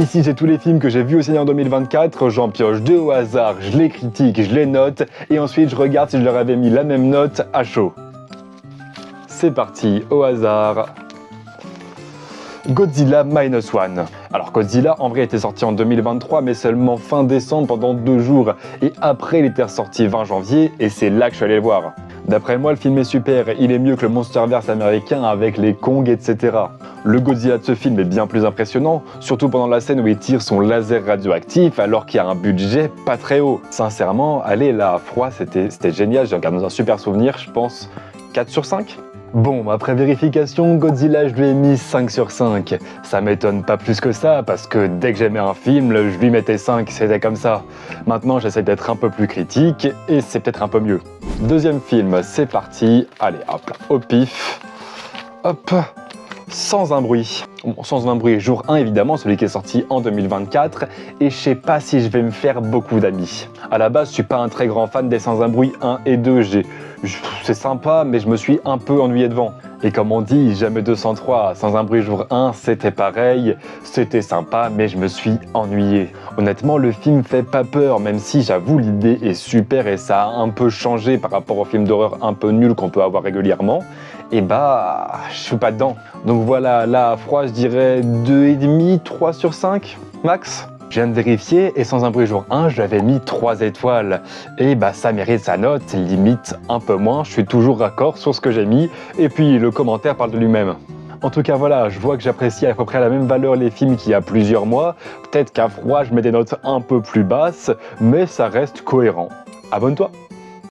Ici j'ai tous les films que j'ai vus au cinéma en 2024, j'en pioche 2 au hasard, je les critique, je les note, et ensuite je regarde si je leur avais mis la même note à chaud. C'est parti, au hasard. Godzilla Minus One. Alors Godzilla en vrai était sorti en 2023 mais seulement fin décembre pendant 2 jours et après il était ressorti 20 janvier et c'est là que je suis allé le voir. D'après moi le film est super, il est mieux que le Monsterverse américain avec les Kong etc. Le Godzilla de ce film est bien plus impressionnant, surtout pendant la scène où il tire son laser radioactif alors qu'il y a un budget pas très haut. Sincèrement, aller là à froid c'était génial, j'ai regardé dans un super souvenir, je pense 4 sur 5. Bon, après vérification, Godzilla, je lui ai mis 5 sur 5. Ça m'étonne pas plus que ça, parce que dès que j'aimais un film, je lui mettais 5, c'était comme ça. Maintenant, j'essaie d'être un peu plus critique, et c'est peut-être un peu mieux. Deuxième film, c'est parti. Allez, hop, au pif. Hop, Sans un bruit. Bon, Sans un bruit, jour 1 évidemment, celui qui est sorti en 2024, et je sais pas si je vais me faire beaucoup d'amis. À la base, je suis pas un très grand fan des Sans un bruit 1 et 2, c'est sympa, mais je me suis un peu ennuyé devant. Et comme on dit, jamais 203, Sans un bruit jour 1, c'était pareil, c'était sympa, mais je me suis ennuyé. Honnêtement, le film fait pas peur, même si j'avoue l'idée est super et ça a un peu changé par rapport aux films d'horreur un peu nuls qu'on peut avoir régulièrement. Et bah, je suis pas dedans. Donc voilà, là à froid, je dirais 2,5, 3 sur 5, max. Je viens de vérifier et Sans un bruit jour 1, je lui avais mis 3 étoiles. Et bah ça mérite sa note, limite un peu moins, je suis toujours raccord sur ce que j'ai mis. Et puis le commentaire parle de lui-même. En tout cas voilà, je vois que j'apprécie à peu près à la même valeur les films qu'il y a plusieurs mois. Peut-être qu'à froid, je mets des notes un peu plus basses, mais ça reste cohérent. Abonne-toi!